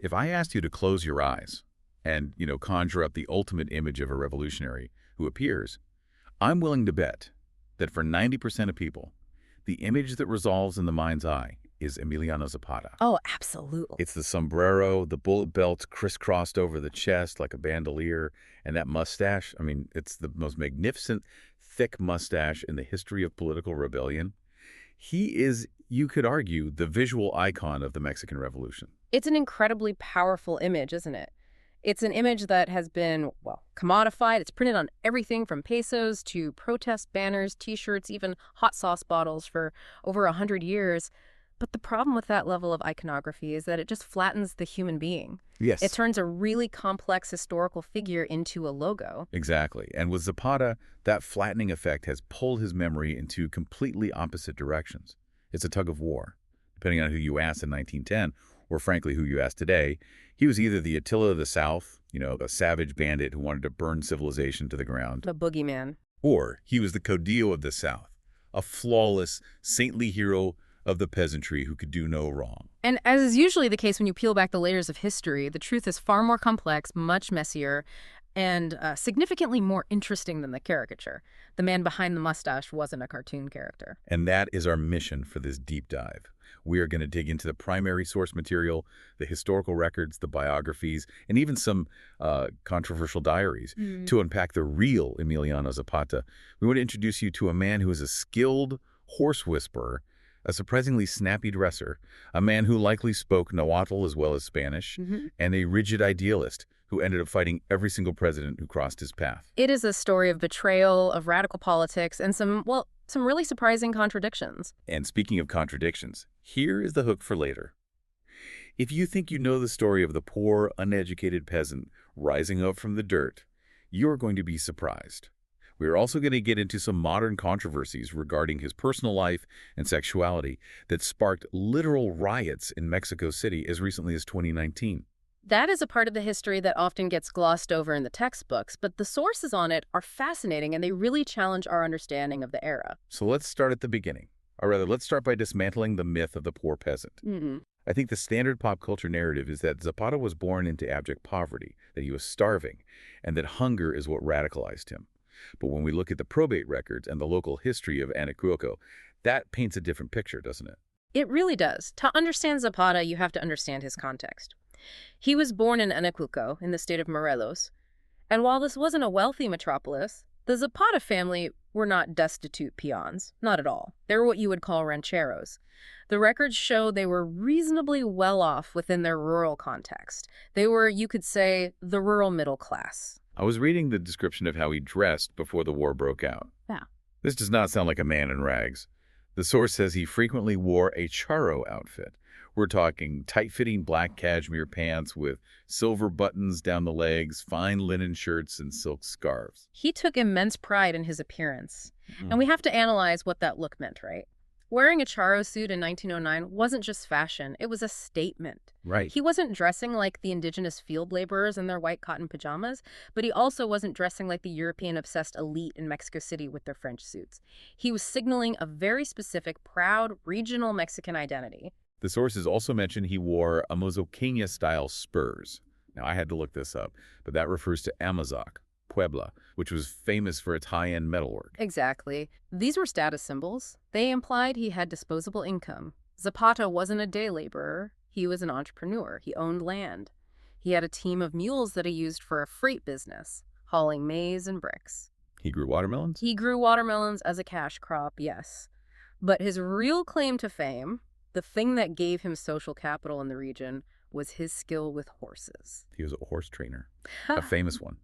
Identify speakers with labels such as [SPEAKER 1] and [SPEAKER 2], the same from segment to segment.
[SPEAKER 1] If I asked you to close your eyes and, conjure up the ultimate image of a revolutionary who appears, I'm willing to bet that for 90% of people, the image that resolves in the mind's eye is Emiliano Zapata.
[SPEAKER 2] Oh, absolutely.
[SPEAKER 1] It's the sombrero, the bullet belts crisscrossed over the chest like a bandolier, and that mustache. I mean, it's the most magnificent, thick mustache in the history of political rebellion. He is, you could argue, the visual icon of the Mexican Revolution.
[SPEAKER 2] It's an incredibly powerful image, isn't it? It's an image that has been, well, commodified. It's printed on everything from pesos to protest banners, T-shirts, even hot sauce bottles for over 100 years. But the problem with that level of iconography is that it just flattens the human being.
[SPEAKER 1] Yes.
[SPEAKER 2] It turns a really complex historical figure into a logo.
[SPEAKER 1] Exactly. And with Zapata, that flattening effect has pulled his memory into completely opposite directions. It's a tug of war. Depending on who you ask in 1910, or frankly who you ask today, he was either the Attila of the South, a savage bandit who wanted to burn civilization to the ground.
[SPEAKER 2] The boogeyman.
[SPEAKER 1] Or he was the Caudillo of the South, a flawless, saintly hero of the peasantry who could do no wrong.
[SPEAKER 2] And as is usually the case when you peel back the layers of history, the truth is far more complex, much messier, and significantly more interesting than the caricature. The man behind the mustache wasn't a cartoon character.
[SPEAKER 1] And that is our mission for this deep dive. We are going to dig into the primary source material, the historical records, the biographies, and even some controversial diaries to unpack the real Emiliano Zapata. We want to introduce you to a man who is a skilled horse whisperer, a surprisingly snappy dresser, a man who likely spoke Nahuatl as well as Spanish, and a rigid idealist who ended up fighting every single president who crossed his path.
[SPEAKER 2] It is a story of betrayal, of radical politics, and some really surprising contradictions.
[SPEAKER 1] And speaking of contradictions, here is the hook for later. If you think you know the story of the poor, uneducated peasant rising up from the dirt, you're going to be surprised. We're also going to get into some modern controversies regarding his personal life and sexuality that sparked literal riots in Mexico City as recently as 2019.
[SPEAKER 2] That is a part of the history that often gets glossed over in the textbooks, but the sources on it are fascinating and they really challenge our understanding of the era.
[SPEAKER 1] So let's start at the beginning. Or rather, let's start by dismantling the myth of the poor peasant. I think the standard pop culture narrative is that Zapata was born into abject poverty, that he was starving, and that hunger is what radicalized him. But when we look at the probate records and the local history of Anenecuilco, that paints a different picture, doesn't it?
[SPEAKER 2] It really does. To understand Zapata, you have to understand his context. He was born in Anenecuilco, in the state of Morelos, and while this wasn't a wealthy metropolis, the Zapata family were not destitute peons, not at all. They were what you would call rancheros. The records show they were reasonably well off within their rural context. They were, you could say, the rural middle class.
[SPEAKER 1] I was reading the description of how he dressed before the war broke out.
[SPEAKER 2] Yeah.
[SPEAKER 1] This does not sound like a man in rags. The source says he frequently wore a charro outfit. We're talking tight-fitting black cashmere pants with silver buttons down the legs, fine linen shirts, and silk scarves.
[SPEAKER 2] He took immense pride in his appearance. And we have to analyze what that look meant, right? Wearing a charro suit in 1909 wasn't just fashion, it was a statement.
[SPEAKER 1] Right.
[SPEAKER 2] He wasn't dressing like the indigenous field laborers in their white cotton pajamas, but he also wasn't dressing like the European-obsessed elite in Mexico City with their French suits. He was signaling a very specific, proud, regional Mexican identity.
[SPEAKER 1] The sources also mention he wore a Mozoqueña-style spurs. Now, I had to look this up, but that refers to Amazoc, Puebla, which was famous for its high-end metalwork.
[SPEAKER 2] Exactly. These were status symbols. They implied he had disposable income. Zapata wasn't a day laborer. He was an entrepreneur. He owned land. He had a team of mules that he used for a freight business, hauling maize and bricks.
[SPEAKER 1] He grew watermelons?
[SPEAKER 2] He grew watermelons as a cash crop, yes. But his real claim to fame, the thing that gave him social capital in the region, was his skill with horses.
[SPEAKER 1] He was a horse trainer, a famous one.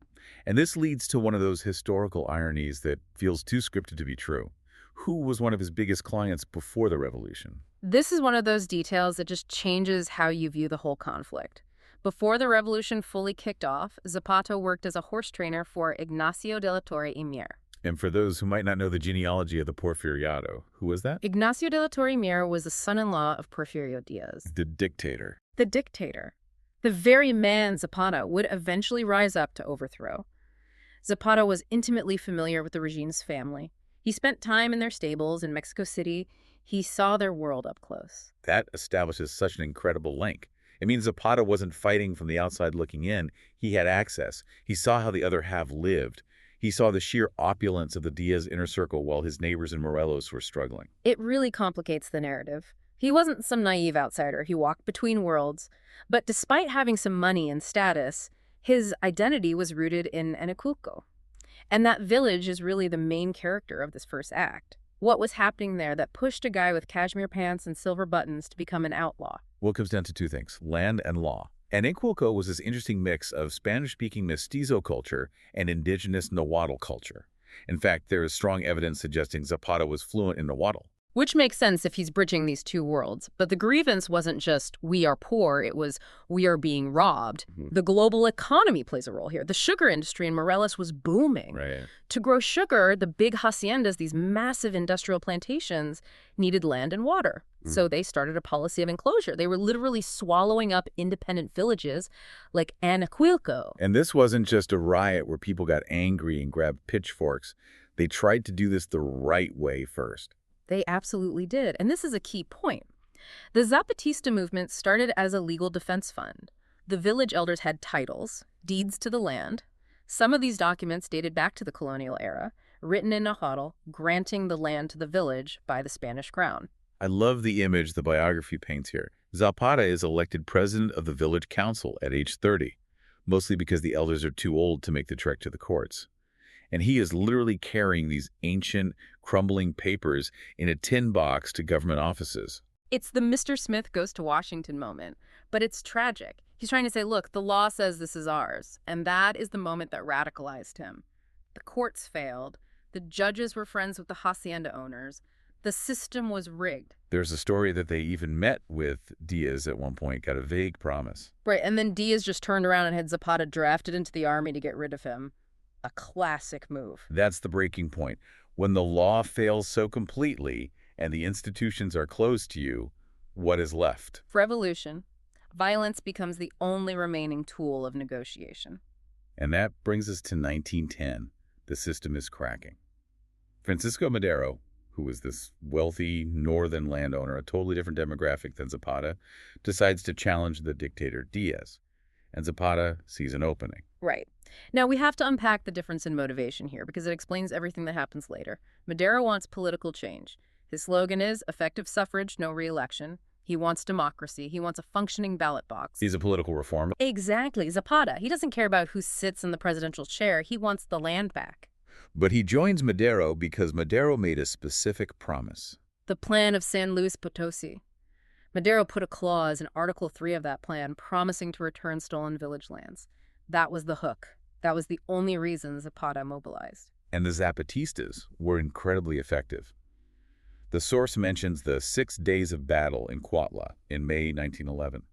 [SPEAKER 1] And this leads to one of those historical ironies that feels too scripted to be true. Who was one of his biggest clients before the revolution?
[SPEAKER 2] This is one of those details that just changes how you view the whole conflict. Before the revolution fully kicked off, Zapata worked as a horse trainer for Ignacio de la Torre y Mier.
[SPEAKER 1] And for those who might not know the genealogy of the Porfiriado, who was that?
[SPEAKER 2] Ignacio de la Torre y Mier was the son-in-law of Porfirio Díaz.
[SPEAKER 1] The dictator.
[SPEAKER 2] The dictator. The very man Zapata would eventually rise up to overthrow. Zapata was intimately familiar with the regime's family. He spent time in their stables in Mexico City. He saw their world up close.
[SPEAKER 1] That establishes such an incredible link. It means Zapata wasn't fighting from the outside looking in. He had access. He saw how the other half lived. He saw the sheer opulence of the Diaz inner circle while his neighbors in Morelos were struggling.
[SPEAKER 2] It really complicates the narrative. He wasn't some naive outsider. He walked between worlds. But despite having some money and status, his identity was rooted in Anenecuilco. And that village is really the main character of this first act. What was happening there that pushed a guy with cashmere pants and silver buttons to become an outlaw?
[SPEAKER 1] Well, it comes down to two things, land and law. Anenecuilco was this interesting mix of Spanish-speaking mestizo culture and indigenous Nahuatl culture. In fact, there is strong evidence suggesting Zapata was fluent in Nahuatl.
[SPEAKER 2] Which makes sense if he's bridging these two worlds. But the grievance wasn't just, we are poor, it was, we are being robbed. The global economy plays a role here. The sugar industry in Morelos was booming.
[SPEAKER 1] Right.
[SPEAKER 2] To grow sugar, the big haciendas, these massive industrial plantations, needed land and water. So they started a policy of enclosure. They were literally swallowing up independent villages like Anenecuilco.
[SPEAKER 1] And this wasn't just a riot where people got angry and grabbed pitchforks. They tried to do this the right way first.
[SPEAKER 2] They absolutely did. And this is a key point. The Zapatista movement started as a legal defense fund. The village elders had titles, deeds to the land. Some of these documents dated back to the colonial era, written in Nahuatl, granting the land to the village by the Spanish crown.
[SPEAKER 1] I love the image the biography paints here. Zapata is elected president of the village council at age 30, mostly because the elders are too old to make the trek to the courts. And he is literally carrying these ancient, crumbling papers in a tin box to government offices.
[SPEAKER 2] It's the Mr. Smith goes to Washington moment, but it's tragic. He's trying to say, look, the law says this is ours, and that is the moment that radicalized him. The courts failed. The judges were friends with the hacienda owners. The system was rigged.
[SPEAKER 1] There's a story that they even met with Diaz at one point, got a vague promise.
[SPEAKER 2] Right, and then Diaz just turned around and had Zapata drafted into the army to get rid of him. A classic move.
[SPEAKER 1] That's the breaking point. When the law fails so completely and the institutions are closed to you, what is left?
[SPEAKER 2] Revolution. Violence becomes the only remaining tool of negotiation.
[SPEAKER 1] And that brings us to 1910. The system is cracking. Francisco Madero, who was this wealthy northern landowner, a totally different demographic than Zapata, decides to challenge the dictator Diaz. And Zapata sees an opening.
[SPEAKER 2] Right. Now, we have to unpack the difference in motivation here because it explains everything that happens later. Madero wants political change. His slogan is effective suffrage, no re-election. He wants democracy. He wants a functioning ballot box.
[SPEAKER 1] He's a political reformer.
[SPEAKER 2] Exactly. Zapata. He doesn't care about who sits in the presidential chair. He wants the land back.
[SPEAKER 1] But he joins Madero because Madero made a specific promise.
[SPEAKER 2] The Plan of San Luis Potosi. Madero put a clause in Article 3 of that plan promising to return stolen village lands. That was the hook. That was the only reason Zapata mobilized.
[SPEAKER 1] And the Zapatistas were incredibly effective. The source mentions the 6 days of battle in Cuautla in May 1911.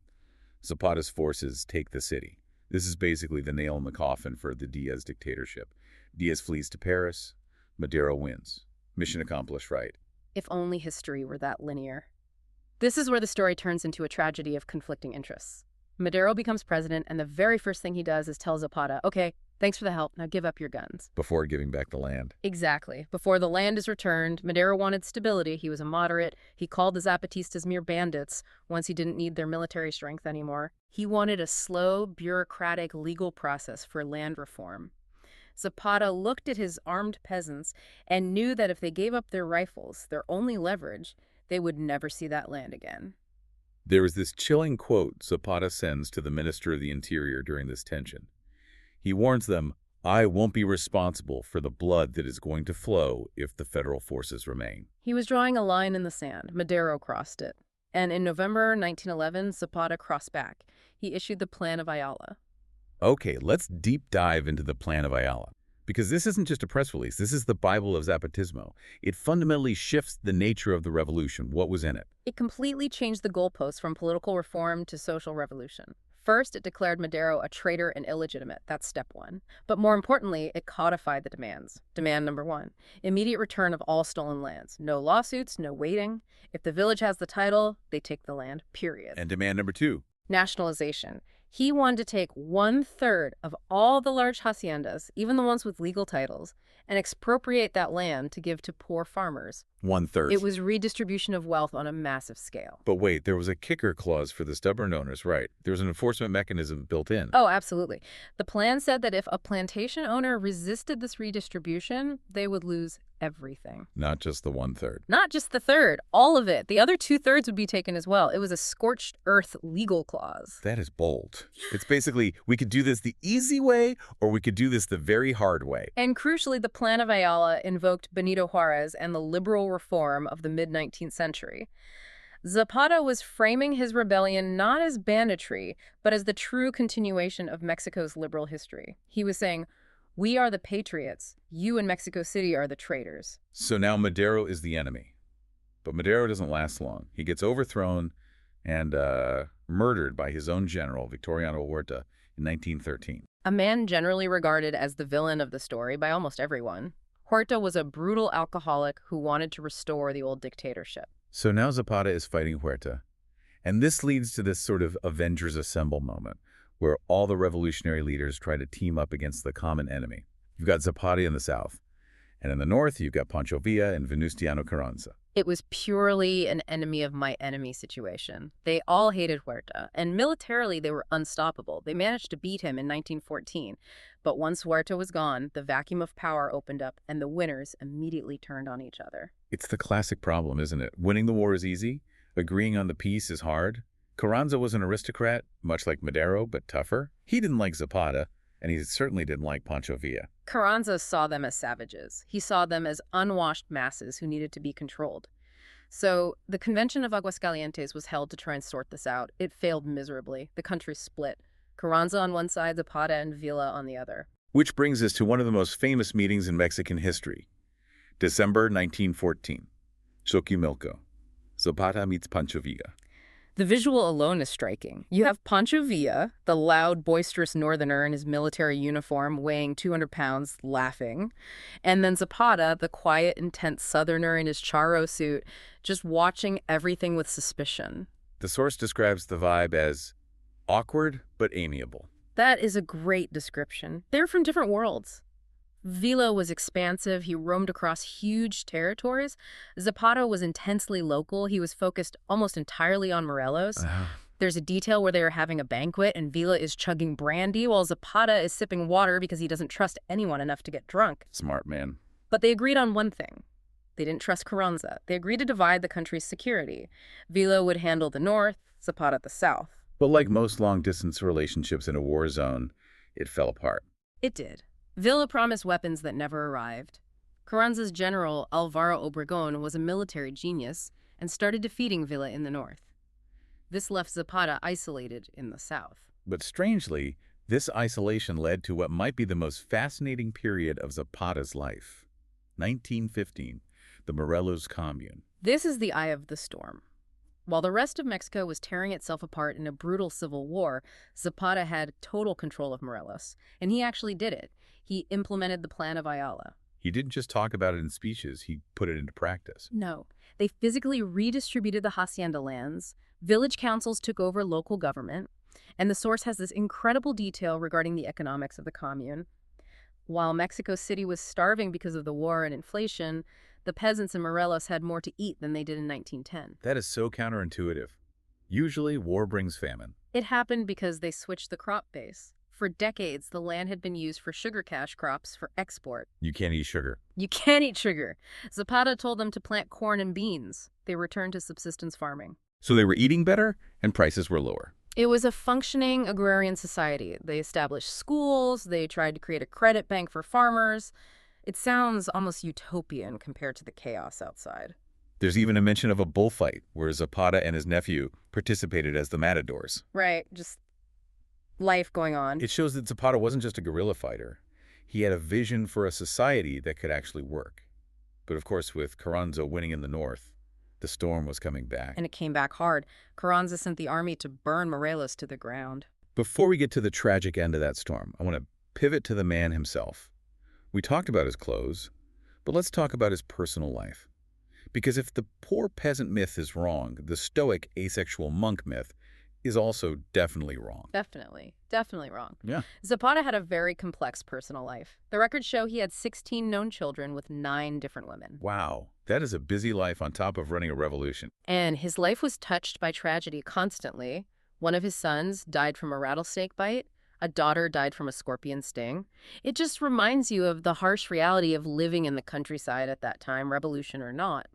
[SPEAKER 1] Zapata's forces take the city. This is basically the nail in the coffin for the Diaz dictatorship. Diaz flees to Paris. Madero wins. Mission accomplished, right?
[SPEAKER 2] If only history were that linear. This is where the story turns into a tragedy of conflicting interests. Madero becomes president, and the very first thing he does is tell Zapata, okay, thanks for the help, now give up your guns.
[SPEAKER 1] Before giving back the land.
[SPEAKER 2] Exactly. Before the land is returned, Madero wanted stability. He was a moderate. He called the Zapatistas mere bandits once he didn't need their military strength anymore. He wanted a slow, bureaucratic legal process for land reform. Zapata looked at his armed peasants and knew that if they gave up their rifles, their only leverage, they would never see that land again.
[SPEAKER 1] There is this chilling quote Zapata sends to the Minister of the Interior during this tension. He warns them, I won't be responsible for the blood that is going to flow if the federal forces remain.
[SPEAKER 2] He was drawing a line in the sand. Madero crossed it. And in November 1911, Zapata crossed back. He issued the Plan of Ayala.
[SPEAKER 1] Okay, let's deep dive into the Plan of Ayala. Because this isn't just a press release. This is the Bible of Zapatismo. It fundamentally shifts the nature of the revolution. What was in it?
[SPEAKER 2] It completely changed the goalposts from political reform to social revolution. First, it declared Madero a traitor and illegitimate. That's step one. But more importantly, it codified the demands. Demand number one, immediate return of all stolen lands. No lawsuits, no waiting. If the village has the title, they take the land, period.
[SPEAKER 1] And demand number two,
[SPEAKER 2] nationalization. He wanted to take 1/3 of all the large haciendas, even the ones with legal titles, and expropriate that land to give to poor farmers.
[SPEAKER 1] 1/3.
[SPEAKER 2] It was redistribution of wealth on a massive scale.
[SPEAKER 1] But wait, there was a kicker clause for the stubborn owners, right? There was an enforcement mechanism built in.
[SPEAKER 2] Oh, absolutely. The plan said that if a plantation owner resisted this redistribution, they would lose everything.
[SPEAKER 1] Not just the 1/3.
[SPEAKER 2] Not just the third, all of it. The other 2/3 would be taken as well. It was a scorched earth legal clause.
[SPEAKER 1] That is bold. It's basically, we could do this the easy way, or we could do this the very hard way.
[SPEAKER 2] And crucially, the Plan of Ayala invoked Benito Juarez and the liberal reform of the mid-19th century. Zapata was framing his rebellion not as banditry, but as the true continuation of Mexico's liberal history. He was saying, "We are the patriots. You in Mexico City are the traitors."
[SPEAKER 1] So now Madero is the enemy. But Madero doesn't last long. He gets overthrown and murdered by his own general, Victoriano Huerta, in 1913.
[SPEAKER 2] A man generally regarded as the villain of the story by almost everyone. Huerta was a brutal alcoholic who wanted to restore the old dictatorship.
[SPEAKER 1] So now Zapata is fighting Huerta. And this leads to this sort of Avengers Assemble moment, where all the revolutionary leaders try to team up against the common enemy. You've got Zapata in the south. And in the north, you've got Pancho Villa and Venustiano Carranza.
[SPEAKER 2] It was purely an enemy of my enemy situation. They all hated Huerta, and militarily they were unstoppable. They managed to beat him in 1914. But once Huerta was gone, the vacuum of power opened up, and the winners immediately turned on each other.
[SPEAKER 1] It's the classic problem, isn't it? Winning the war is easy. Agreeing on the peace is hard. Carranza was an aristocrat, much like Madero, but tougher. He didn't like Zapata, and he certainly didn't like Pancho Villa.
[SPEAKER 2] Carranza saw them as savages. He saw them as unwashed masses who needed to be controlled. So the Convention of Aguascalientes was held to try and sort this out. It failed miserably. The country split. Carranza on one side, Zapata and Villa on the other.
[SPEAKER 1] Which brings us to one of the most famous meetings in Mexican history. December 1914. Xochimilco. Zapata meets Pancho Villa.
[SPEAKER 2] The visual alone is striking. You have Pancho Villa, the loud, boisterous northerner in his military uniform, weighing 200 pounds, laughing. And then Zapata, the quiet, intense southerner in his charro suit, just watching everything with suspicion.
[SPEAKER 1] The source describes the vibe as awkward but amiable.
[SPEAKER 2] That is a great description. They're from different worlds. Villa was expansive. He roamed across huge territories. Zapata was intensely local. He was focused almost entirely on Morelos. There's a detail where they are having a banquet and Villa is chugging brandy while Zapata is sipping water because he doesn't trust anyone enough to get drunk.
[SPEAKER 1] Smart man.
[SPEAKER 2] But they agreed on one thing. They didn't trust Carranza. They agreed to divide the country's security. Villa would handle the north, Zapata the south.
[SPEAKER 1] But like most long-distance relationships in a war zone, it fell apart.
[SPEAKER 2] It did. Villa promised weapons that never arrived. Carranza's general, Alvaro Obregón, was a military genius and started defeating Villa in the north. This left Zapata isolated in the south.
[SPEAKER 1] But strangely, this isolation led to what might be the most fascinating period of Zapata's life. 1915, the Morelos Commune.
[SPEAKER 2] This is the eye of the storm. While the rest of Mexico was tearing itself apart in a brutal civil war, Zapata had total control of Morelos, and he actually did it. He implemented the Plan of Ayala.
[SPEAKER 1] He didn't just talk about it in speeches, he put it into practice.
[SPEAKER 2] No, they physically redistributed the hacienda lands, village councils took over local government, and the source has this incredible detail regarding the economics of the commune. While Mexico City was starving because of the war and inflation, the peasants in Morelos had more to eat than they did in 1910.
[SPEAKER 1] That is so counterintuitive. Usually, war brings famine.
[SPEAKER 2] It happened because they switched the crop base. For decades, the land had been used for sugar cash crops for export.
[SPEAKER 1] You can't eat sugar.
[SPEAKER 2] You can't eat sugar. Zapata told them to plant corn and beans. They returned to subsistence farming.
[SPEAKER 1] So they were eating better, and prices were lower.
[SPEAKER 2] It was a functioning agrarian society. They established schools. They tried to create a credit bank for farmers. It sounds almost utopian compared to the chaos outside.
[SPEAKER 1] There's even a mention of a bullfight where Zapata and his nephew participated as the matadors.
[SPEAKER 2] Right, just life going on.
[SPEAKER 1] It shows that Zapata wasn't just a guerrilla fighter. He had a vision for a society that could actually work. But of course, with Carranza winning in the north, the storm was coming back.
[SPEAKER 2] And it came back hard. Carranza sent the army to burn Morelos to the ground.
[SPEAKER 1] Before we get to the tragic end of that storm, I want to pivot to the man himself. We talked about his clothes, but let's talk about his personal life. Because if the poor peasant myth is wrong, the stoic asexual monk myth is also definitely wrong.
[SPEAKER 2] Definitely wrong.
[SPEAKER 1] Yeah.
[SPEAKER 2] Zapata had a very complex personal life. The records show he had 16 known children with 9 different women.
[SPEAKER 1] Wow, that is a busy life on top of running a revolution.
[SPEAKER 2] And his life was touched by tragedy constantly. One of his sons died from a rattlesnake bite. A daughter died from a scorpion sting. It just reminds you of the harsh reality of living in the countryside at that time, revolution or not.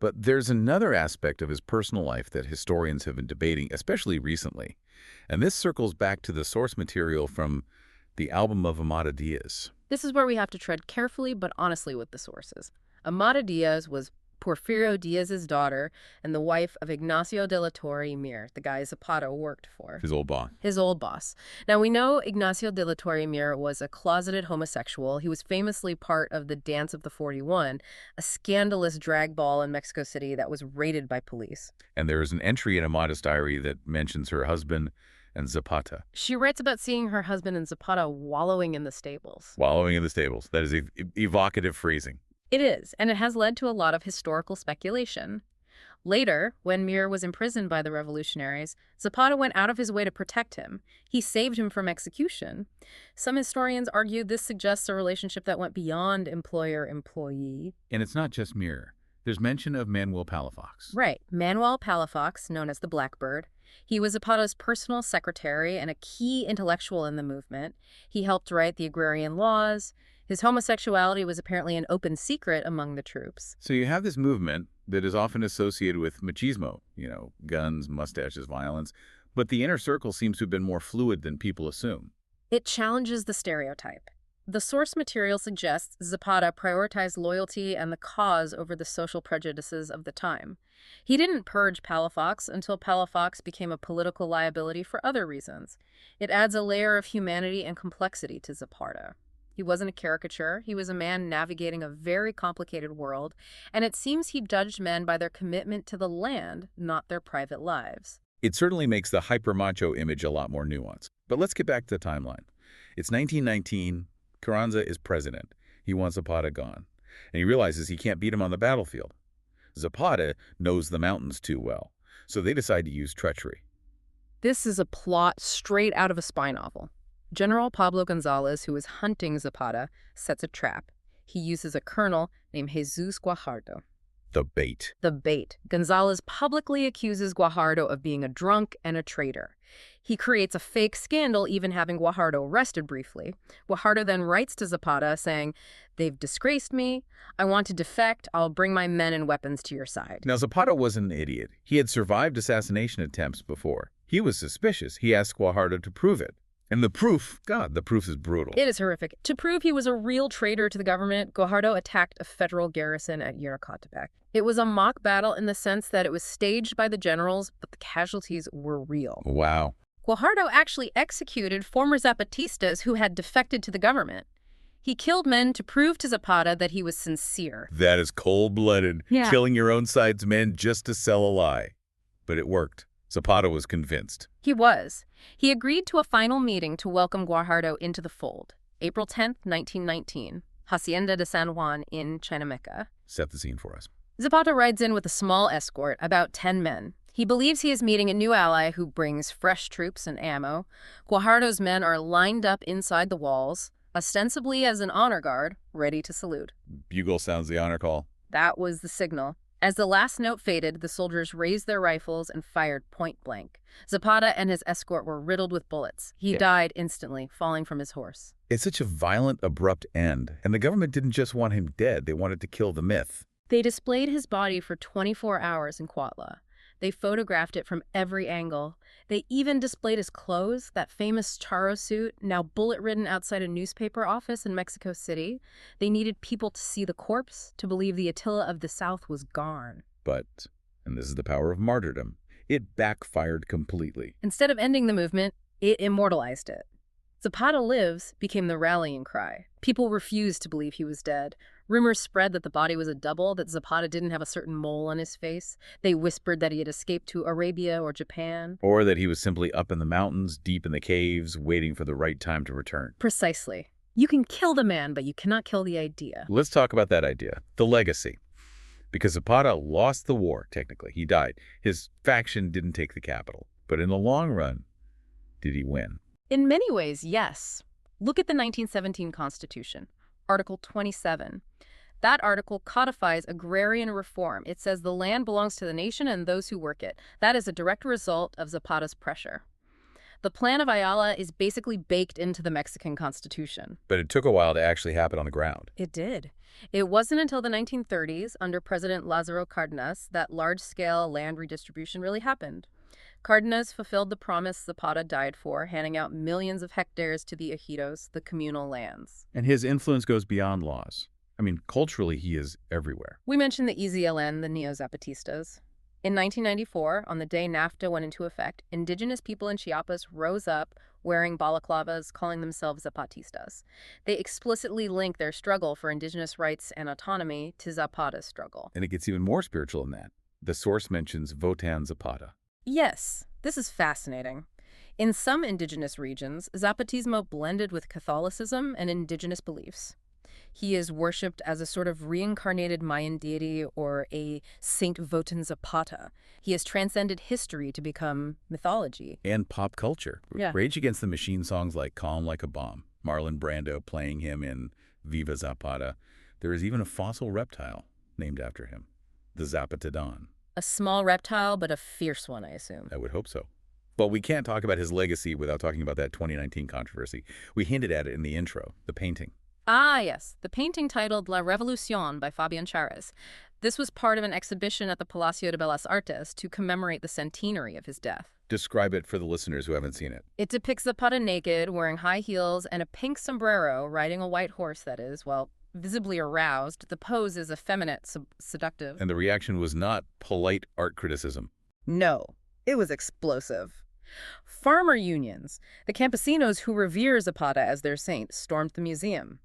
[SPEAKER 1] But there's another aspect of his personal life that historians have been debating, especially recently. And this circles back to the source material from the album of Amada Diaz.
[SPEAKER 2] This is where we have to tread carefully but honestly with the sources. Amada Diaz was Porfirio Díaz's daughter and the wife of Ignacio de la Torre Mier, the guy Zapata worked for.
[SPEAKER 1] His old boss.
[SPEAKER 2] His old boss. Now, we know Ignacio de la Torre Mier was a closeted homosexual. He was famously part of the Dance of the 41, a scandalous drag ball in Mexico City that was raided by police.
[SPEAKER 1] And there is an entry in Amada's diary that mentions her husband and Zapata.
[SPEAKER 2] She writes about seeing her husband and Zapata wallowing in the stables.
[SPEAKER 1] Wallowing in the stables. That is evocative phrasing.
[SPEAKER 2] It is, and it has led to a lot of historical speculation. Later, when Mier was imprisoned by the revolutionaries, Zapata went out of his way to protect him. He saved him from execution. Some historians argue this suggests a relationship that went beyond employer-employee.
[SPEAKER 1] And it's not just Mier. There's mention of Manuel Palafox.
[SPEAKER 2] Right. Manuel Palafox, known as the Blackbird. He was Zapata's personal secretary and a key intellectual in the movement. He helped write the agrarian laws. His homosexuality was apparently an open secret among the troops.
[SPEAKER 1] So you have this movement that is often associated with machismo, guns, mustaches, violence, but the inner circle seems to have been more fluid than people assume.
[SPEAKER 2] It challenges the stereotype. The source material suggests Zapata prioritized loyalty and the cause over the social prejudices of the time. He didn't purge Palafox until Palafox became a political liability for other reasons. It adds a layer of humanity and complexity to Zapata. He wasn't a caricature. He was a man navigating a very complicated world, and it seems he judged men by their commitment to the land, not their private lives.
[SPEAKER 1] It certainly makes the hyper-macho image a lot more nuanced. But let's get back to the timeline. It's 1919. Carranza is president. He wants Zapata gone. And he realizes he can't beat him on the battlefield. Zapata knows the mountains too well, so they decide to use treachery.
[SPEAKER 2] This is a plot straight out of a spy novel. General Pablo Gonzalez, who is hunting Zapata, sets a trap. He uses a colonel named Jesus Guajardo.
[SPEAKER 1] The bait.
[SPEAKER 2] The bait. Gonzalez publicly accuses Guajardo of being a drunk and a traitor. He creates a fake scandal, even having Guajardo arrested briefly. Guajardo then writes to Zapata saying, "They've disgraced me. I want to defect. I'll bring my men and weapons to your side."
[SPEAKER 1] Now, Zapata wasn't an idiot. He had survived assassination attempts before. He was suspicious. He asked Guajardo to prove it. And the proof is brutal.
[SPEAKER 2] It is horrific. To prove he was a real traitor to the government, Guajardo attacked a federal garrison at Yuracatepec. It was a mock battle in the sense that it was staged by the generals, but the casualties were real.
[SPEAKER 1] Wow.
[SPEAKER 2] Guajardo actually executed former Zapatistas who had defected to the government. He killed men to prove to Zapata that he was sincere.
[SPEAKER 1] That is cold-blooded.
[SPEAKER 2] Yeah.
[SPEAKER 1] Killing your own side's men just to sell a lie. But it worked. Zapata was convinced.
[SPEAKER 2] He was. He agreed to a final meeting to welcome Guajardo into the fold. April 10th, 1919. Hacienda de San Juan in Chinameca.
[SPEAKER 1] Set the scene for us.
[SPEAKER 2] Zapata rides in with a small escort, about 10 men. He believes he is meeting a new ally who brings fresh troops and ammo. Guajardo's men are lined up inside the walls, ostensibly as an honor guard, ready to salute.
[SPEAKER 1] Bugle sounds the honor call.
[SPEAKER 2] That was the signal. As the last note faded, the soldiers raised their rifles and fired point blank. Zapata and his escort were riddled with bullets. He died instantly, falling from his horse.
[SPEAKER 1] It's such a violent, abrupt end. And the government didn't just want him dead. They wanted to kill the myth.
[SPEAKER 2] They displayed his body for 24 hours in Cuautla. They photographed it from every angle. They even displayed his clothes, that famous charro suit, now bullet-ridden outside a newspaper office in Mexico City. They needed people to see the corpse, to believe the Attila of the South was gone.
[SPEAKER 1] But, and this is the power of martyrdom, it backfired completely.
[SPEAKER 2] Instead of ending the movement, it immortalized it. Zapata lives became the rallying cry. People refused to believe he was dead. Rumors spread that the body was a double, that Zapata didn't have a certain mole on his face. They whispered that he had escaped to Arabia or Japan.
[SPEAKER 1] Or that he was simply up in the mountains, deep in the caves, waiting for the right time to return.
[SPEAKER 2] Precisely. You can kill the man, but you cannot kill the idea.
[SPEAKER 1] Let's talk about that idea, the legacy. Because Zapata lost the war, technically. He died. His faction didn't take the capital. But in the long run, did he win?
[SPEAKER 2] In many ways, yes. Look at the 1917 Constitution, Article 27. That article codifies agrarian reform. It says the land belongs to the nation and those who work it. That is a direct result of Zapata's pressure. The Plan of Ayala is basically baked into the Mexican Constitution.
[SPEAKER 1] But it took a while to actually happen on the ground.
[SPEAKER 2] It did. It wasn't until the 1930s, under President Lázaro Cárdenas, that large-scale land redistribution really happened. Cárdenas fulfilled the promise Zapata died for, handing out millions of hectares to the ejidos, the communal lands.
[SPEAKER 1] And his influence goes beyond laws. I mean, culturally, he is everywhere.
[SPEAKER 2] We mentioned the EZLN, the Neo-Zapatistas. In 1994, on the day NAFTA went into effect, indigenous people in Chiapas rose up wearing balaclavas, calling themselves Zapatistas. They explicitly link their struggle for indigenous rights and autonomy to Zapata's struggle.
[SPEAKER 1] And it gets even more spiritual than that. The source mentions Votan Zapata.
[SPEAKER 2] Yes, this is fascinating. In some indigenous regions, Zapatismo blended with Catholicism and indigenous beliefs. He is worshipped as a sort of reincarnated Mayan deity or a Saint Votan Zapata. He has transcended history to become mythology.
[SPEAKER 1] And pop culture.
[SPEAKER 2] Yeah.
[SPEAKER 1] Rage Against the Machine songs like Calm Like a Bomb, Marlon Brando playing him in Viva Zapata. There is even a fossil reptile named after him, the Zapatodon.
[SPEAKER 2] A small reptile, but a fierce one, I assume.
[SPEAKER 1] I would hope so. But we can't talk about his legacy without talking about that 2019 controversy. We hinted at it in the intro, the painting.
[SPEAKER 2] Ah, yes, the painting titled La Revolución by Fabian Charas. This was part of an exhibition at the Palacio de Bellas Artes to commemorate the centenary of his death.
[SPEAKER 1] Describe it for the listeners who haven't seen it.
[SPEAKER 2] It depicts Zapata naked, wearing high heels and a pink sombrero, riding a white horse that is, well, visibly aroused. The pose is effeminate, seductive.
[SPEAKER 1] And the reaction was not polite art criticism.
[SPEAKER 2] No, it was explosive. Farmer unions, the campesinos who revere Zapata as their saint, stormed the museum.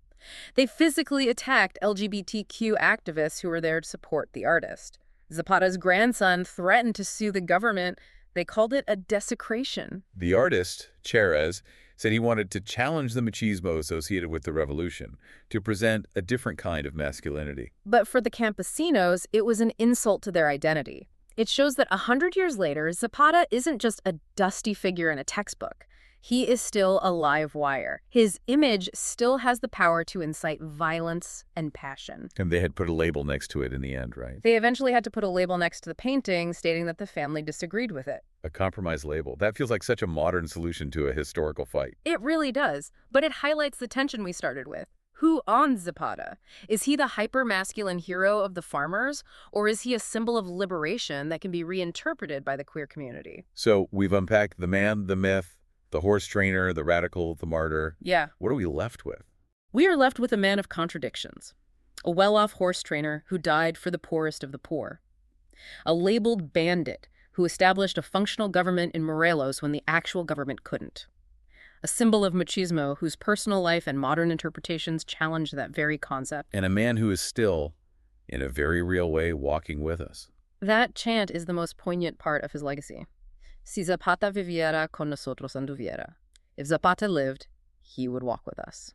[SPEAKER 2] They physically attacked LGBTQ activists who were there to support the artist. Zapata's grandson threatened to sue the government. They called it a desecration.
[SPEAKER 1] The artist, Charas, said he wanted to challenge the machismo associated with the revolution, to present a different kind of masculinity.
[SPEAKER 2] But for the campesinos, it was an insult to their identity. It shows that 100 years later, Zapata isn't just a dusty figure in a textbook. He is still a live wire. His image still has the power to incite violence and passion.
[SPEAKER 1] And they had put a label next to it in the end, right?
[SPEAKER 2] They eventually had to put a label next to the painting stating that the family disagreed with it.
[SPEAKER 1] A compromise label. That feels like such a modern solution to a historical fight.
[SPEAKER 2] It really does, but it highlights the tension we started with. Who owns Zapata? Is he the hyper-masculine hero of the farmers, or is he a symbol of liberation that can be reinterpreted by the queer community?
[SPEAKER 1] So we've unpacked the man, the myth, the horse trainer, the radical, the martyr.
[SPEAKER 2] Yeah.
[SPEAKER 1] What are we left with?
[SPEAKER 2] We are left with a man of contradictions. A well-off horse trainer who died for the poorest of the poor. A labeled bandit who established a functional government in Morelos when the actual government couldn't. A symbol of machismo whose personal life and modern interpretations challenge that very concept.
[SPEAKER 1] And a man who is still, in a very real way, walking with us.
[SPEAKER 2] That chant is the most poignant part of his legacy. Si Zapata viviera, con nosotros anduviera. If Zapata lived, he would walk with us.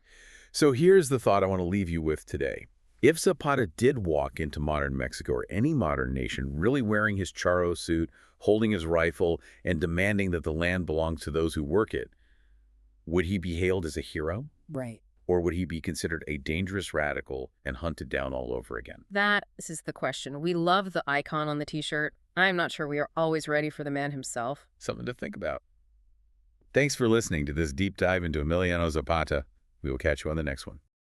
[SPEAKER 1] So here's the thought I want to leave you with today. If Zapata did walk into modern Mexico or any modern nation really wearing his charro suit, holding his rifle, and demanding that the land belongs to those who work it, would he be hailed as a hero?
[SPEAKER 2] Right.
[SPEAKER 1] Or would he be considered a dangerous radical and hunted down all over again?
[SPEAKER 2] That is the question. We love the icon on the t-shirt. I'm not sure we are always ready for the man himself.
[SPEAKER 1] Something to think about. Thanks for listening to this deep dive into Emiliano Zapata. We will catch you on the next one.